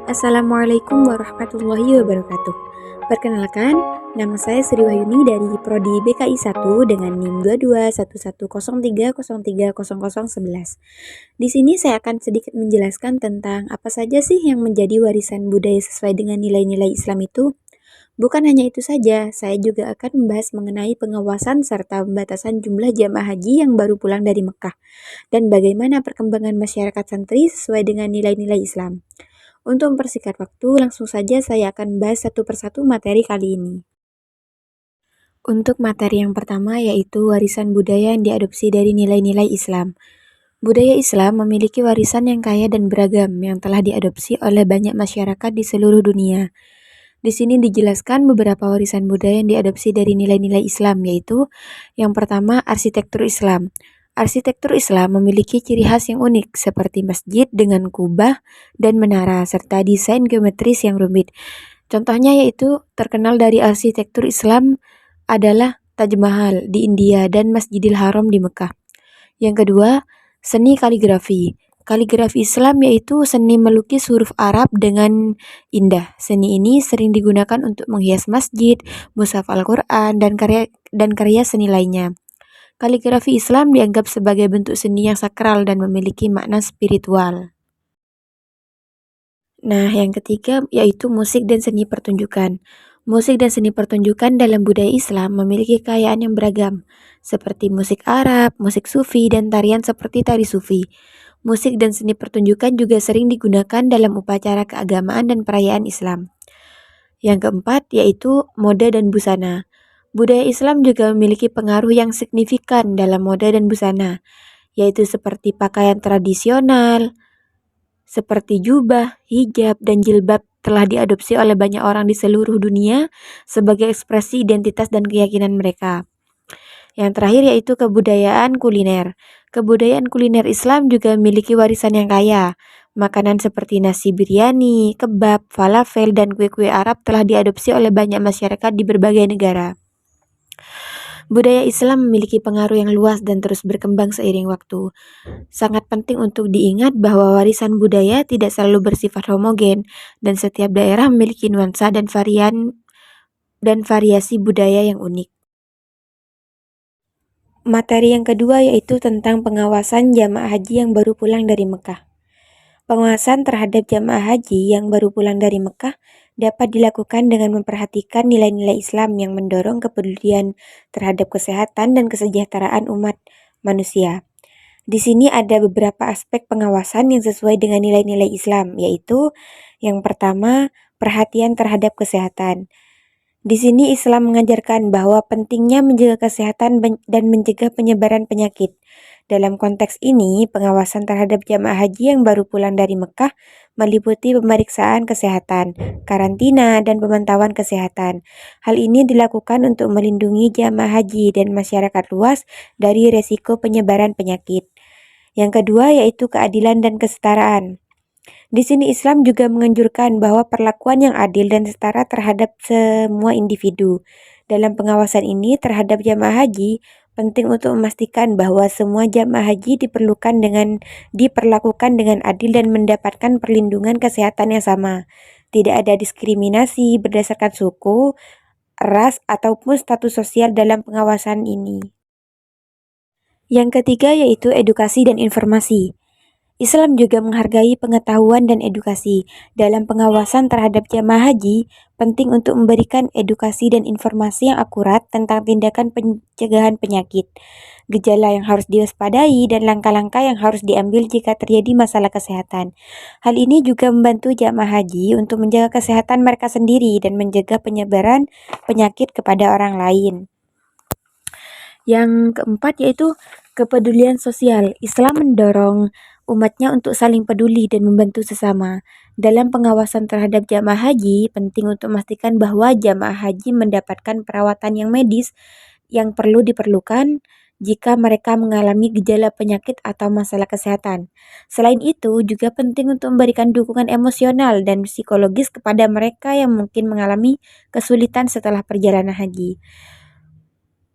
Assalamualaikum warahmatullahi wabarakatuh. Perkenalkan, nama saya Sri Wahyuni dari Prodi BKI 1 dengan NIM 221103030011. Di sini saya akan sedikit menjelaskan tentang apa saja sih yang menjadi warisan budaya sesuai dengan nilai-nilai Islam itu. Bukan hanya itu saja, saya juga akan membahas mengenai pengawasan serta pembatasan jumlah jamaah haji yang baru pulang dari Mekah dan bagaimana perkembangan masyarakat santri sesuai dengan nilai-nilai Islam. Untuk mempersingkat waktu, langsung saja saya akan bahas satu persatu materi kali ini. Untuk materi yang pertama yaitu warisan budaya yang diadopsi dari nilai-nilai Islam. Budaya Islam memiliki warisan yang kaya dan beragam yang telah diadopsi oleh banyak masyarakat di seluruh dunia. Di sini dijelaskan beberapa warisan budaya yang diadopsi dari nilai-nilai Islam, yaitu yang pertama, arsitektur Islam. Arsitektur Islam memiliki ciri khas yang unik seperti masjid dengan kubah dan menara serta desain geometris yang rumit. Contohnya yaitu terkenal dari arsitektur Islam adalah Taj Mahal di India dan Masjidil Haram di Mekah. Yang kedua, seni kaligrafi. Kaligrafi Islam yaitu seni melukis huruf Arab dengan indah. Seni ini sering digunakan untuk menghias masjid, mushaf Al-Quran, dan karya seni lainnya. Kaligrafi Islam dianggap sebagai bentuk seni yang sakral dan memiliki makna spiritual. Nah, yang ketiga yaitu musik dan seni pertunjukan. Musik dan seni pertunjukan dalam budaya Islam memiliki kekayaan yang beragam, seperti musik Arab, musik Sufi, dan tarian seperti tari Sufi. Musik dan seni pertunjukan juga sering digunakan dalam upacara keagamaan dan perayaan Islam. Yang keempat yaitu mode dan busana. Budaya Islam juga memiliki pengaruh yang signifikan dalam mode dan busana, yaitu seperti pakaian tradisional, seperti jubah, hijab, dan jilbab telah diadopsi oleh banyak orang di seluruh dunia sebagai ekspresi identitas dan keyakinan mereka. Yang terakhir yaitu kebudayaan kuliner. Kebudayaan kuliner Islam juga memiliki warisan yang kaya. Makanan seperti nasi biryani, kebab, falafel, dan kue-kue Arab telah diadopsi oleh banyak masyarakat di berbagai negara. Budaya Islam memiliki pengaruh yang luas dan terus berkembang seiring waktu. Sangat penting untuk diingat bahwa warisan budaya tidak selalu bersifat homogen dan setiap daerah memiliki nuansa dan variasi budaya yang unik. Materi yang kedua yaitu tentang pengawasan jamaah haji yang baru pulang dari Mekah. Pengawasan terhadap jamaah haji yang baru pulang dari Mekah dapat dilakukan dengan memperhatikan nilai-nilai Islam yang mendorong kepedulian terhadap kesehatan dan kesejahteraan umat manusia. Di sini ada beberapa aspek pengawasan yang sesuai dengan nilai-nilai Islam, yaitu yang pertama, perhatian terhadap kesehatan. Di sini Islam mengajarkan bahwa pentingnya menjaga kesehatan dan mencegah penyebaran penyakit. Dalam konteks ini, pengawasan terhadap jamaah haji yang baru pulang dari Mekah meliputi pemeriksaan kesehatan, karantina, dan pemantauan kesehatan. Hal ini dilakukan untuk melindungi jamaah haji dan masyarakat luas dari resiko penyebaran penyakit. Yang kedua yaitu keadilan dan kesetaraan. Di sini Islam juga menganjurkan bahwa perlakuan yang adil dan setara terhadap semua individu. Dalam pengawasan ini terhadap jamaah haji, penting untuk memastikan bahwa semua jamaah haji diperlakukan dengan adil dan mendapatkan perlindungan kesehatan yang sama. Tidak ada diskriminasi berdasarkan suku, ras, ataupun status sosial dalam pengawasan ini. Yang ketiga yaitu edukasi dan informasi. Islam juga menghargai pengetahuan dan edukasi. Dalam pengawasan terhadap jamaah haji, penting untuk memberikan edukasi dan informasi yang akurat tentang tindakan pencegahan penyakit, gejala yang harus diwaspadai, dan langkah-langkah yang harus diambil jika terjadi masalah kesehatan. Hal ini juga membantu jamaah haji untuk menjaga kesehatan mereka sendiri dan mencegah penyebaran penyakit kepada orang lain. Yang keempat yaitu kepedulian sosial. Islam mendorong umatnya untuk saling peduli dan membantu sesama. Dalam pengawasan terhadap jamaah haji, penting untuk memastikan bahwa jamaah haji mendapatkan perawatan yang medis yang diperlukan jika mereka mengalami gejala penyakit atau masalah kesehatan. Selain itu, juga penting untuk memberikan dukungan emosional dan psikologis kepada mereka yang mungkin mengalami kesulitan setelah perjalanan haji.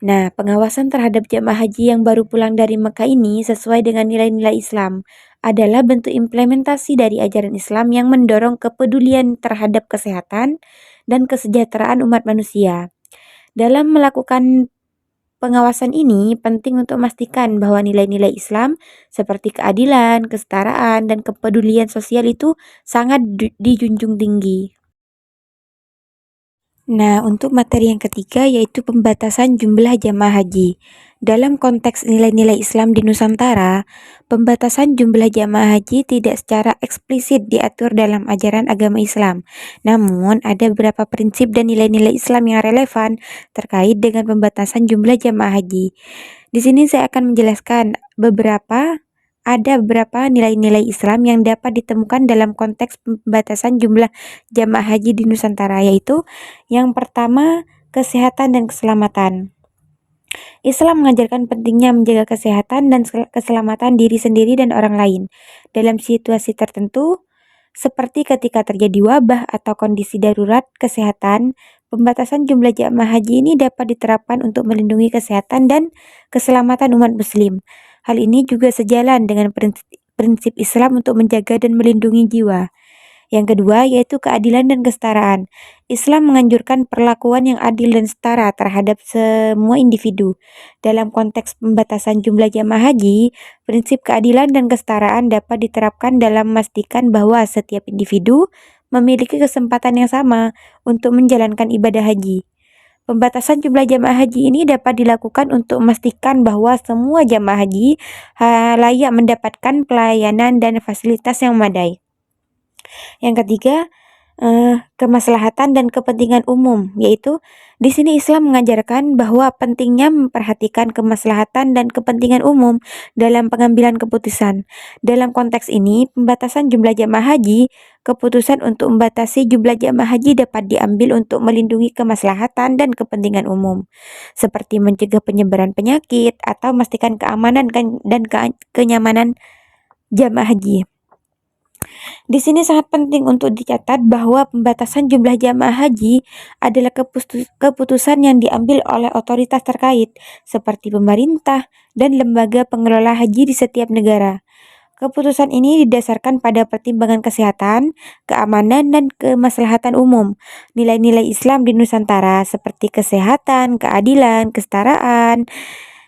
Nah, pengawasan terhadap jamaah haji yang baru pulang dari Mekah ini sesuai dengan nilai-nilai Islam adalah bentuk implementasi dari ajaran Islam yang mendorong kepedulian terhadap kesehatan dan kesejahteraan umat manusia. Dalam melakukan pengawasan ini penting untuk memastikan bahwa nilai-nilai Islam seperti keadilan, kesetaraan, dan kepedulian sosial itu sangat dijunjung tinggi. Nah, untuk materi yang ketiga yaitu pembatasan jumlah jamaah haji. Dalam konteks nilai-nilai Islam di Nusantara, pembatasan jumlah jamaah haji tidak secara eksplisit diatur dalam ajaran agama Islam. Namun, ada beberapa prinsip dan nilai-nilai Islam yang relevan terkait dengan pembatasan jumlah jamaah haji. Di sini saya akan menjelaskan ada beberapa nilai-nilai Islam yang dapat ditemukan dalam konteks pembatasan jumlah jamaah haji di Nusantara, yaitu yang pertama, kesehatan dan keselamatan. Islam mengajarkan pentingnya menjaga kesehatan dan keselamatan diri sendiri dan orang lain dalam situasi tertentu, seperti ketika terjadi wabah atau kondisi darurat kesehatan. Pembatasan jumlah jamaah haji ini dapat diterapkan untuk melindungi kesehatan dan keselamatan umat muslim. Hal ini juga sejalan dengan prinsip Islam untuk menjaga dan melindungi jiwa. Yang kedua yaitu keadilan dan kesetaraan. Islam menganjurkan perlakuan yang adil dan setara terhadap semua individu. Dalam konteks pembatasan jumlah jamaah haji, prinsip keadilan dan kesetaraan dapat diterapkan dalam memastikan bahwa setiap individu memiliki kesempatan yang sama untuk menjalankan ibadah haji. Pembatasan jumlah jamaah haji ini dapat dilakukan untuk memastikan bahwa semua jamaah haji layak mendapatkan pelayanan dan fasilitas yang memadai. Yang ketiga, kemaslahatan dan kepentingan umum, yaitu di sini Islam mengajarkan bahwa pentingnya memperhatikan kemaslahatan dan kepentingan umum dalam pengambilan keputusan. Dalam konteks ini, pembatasan jumlah jamaah haji, keputusan untuk membatasi jumlah jamaah haji dapat diambil untuk melindungi kemaslahatan dan kepentingan umum, seperti mencegah penyebaran penyakit atau memastikan keamanan dan kenyamanan jamaah haji. Di sini sangat penting untuk dicatat bahwa pembatasan jumlah jamaah haji adalah keputusan yang diambil oleh otoritas terkait, seperti pemerintah dan lembaga pengelola haji di setiap negara. Keputusan ini didasarkan pada pertimbangan kesehatan, keamanan, dan kemaslahatan umum. Nilai-nilai Islam di Nusantara seperti kesehatan, keadilan, kesetaraan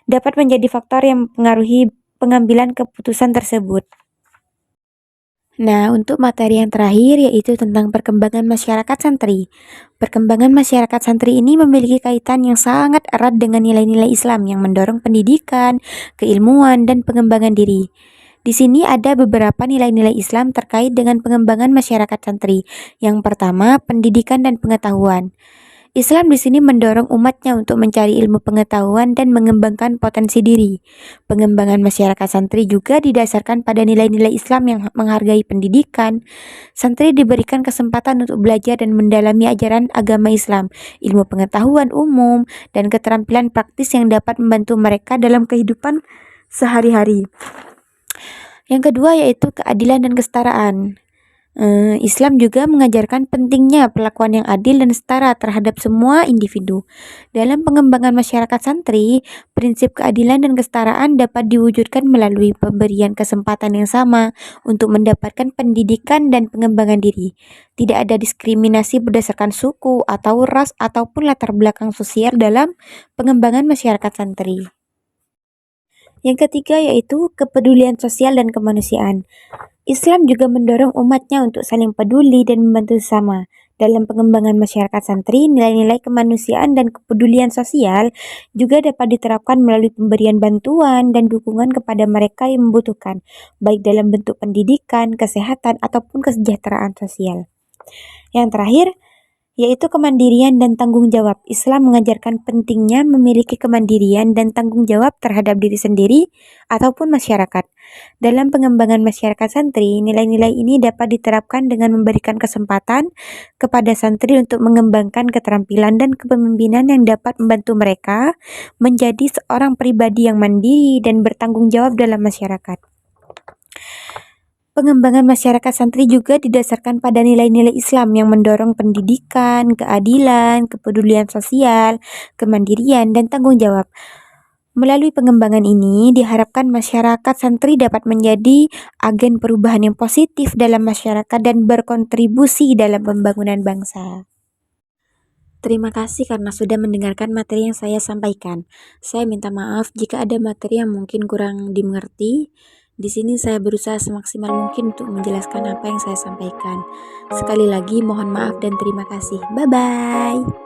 dapat menjadi faktor yang mempengaruhi pengambilan keputusan tersebut. Nah, untuk materi yang terakhir yaitu tentang perkembangan masyarakat santri. Perkembangan masyarakat santri ini memiliki kaitan yang sangat erat dengan nilai-nilai Islam yang mendorong pendidikan, keilmuan, dan pengembangan diri. Di sini ada beberapa nilai-nilai Islam terkait dengan pengembangan masyarakat santri. Yang pertama, pendidikan dan pengetahuan. Islam di sini mendorong umatnya untuk mencari ilmu pengetahuan dan mengembangkan potensi diri. Pengembangan masyarakat santri juga didasarkan pada nilai-nilai Islam yang menghargai pendidikan. Santri diberikan kesempatan untuk belajar dan mendalami ajaran agama Islam, ilmu pengetahuan umum, dan keterampilan praktis yang dapat membantu mereka dalam kehidupan sehari-hari. Yang kedua yaitu keadilan dan kesetaraan. Islam juga mengajarkan pentingnya perlakuan yang adil dan setara terhadap semua individu. Dalam pengembangan masyarakat santri, prinsip keadilan dan kesetaraan dapat diwujudkan melalui pemberian kesempatan yang sama untuk mendapatkan pendidikan dan pengembangan diri. Tidak ada diskriminasi berdasarkan suku atau ras ataupun latar belakang sosial dalam pengembangan masyarakat santri. Yang ketiga yaitu kepedulian sosial dan kemanusiaan. Islam juga mendorong umatnya untuk saling peduli dan membantu sesama. Dalam pengembangan masyarakat santri, nilai-nilai kemanusiaan dan kepedulian sosial juga dapat diterapkan melalui pemberian bantuan dan dukungan kepada mereka yang membutuhkan, baik dalam bentuk pendidikan, kesehatan, ataupun kesejahteraan sosial. Yang terakhir, yaitu kemandirian dan tanggung jawab. Islam mengajarkan pentingnya memiliki kemandirian dan tanggung jawab terhadap diri sendiri ataupun masyarakat. Dalam pengembangan masyarakat santri, nilai-nilai ini dapat diterapkan dengan memberikan kesempatan kepada santri untuk mengembangkan keterampilan dan kepemimpinan yang dapat membantu mereka menjadi seorang pribadi yang mandiri dan bertanggung jawab dalam masyarakat. Pengembangan masyarakat santri juga didasarkan pada nilai-nilai Islam yang mendorong pendidikan, keadilan, kepedulian sosial, kemandirian, dan tanggung jawab. Melalui pengembangan ini, diharapkan masyarakat santri dapat menjadi agen perubahan yang positif dalam masyarakat dan berkontribusi dalam pembangunan bangsa. Terima kasih karena sudah mendengarkan materi yang saya sampaikan. Saya minta maaf jika ada materi yang mungkin kurang dimengerti. Di sini saya berusaha semaksimal mungkin untuk menjelaskan apa yang saya sampaikan. Sekali lagi mohon maaf dan terima kasih. Bye-bye.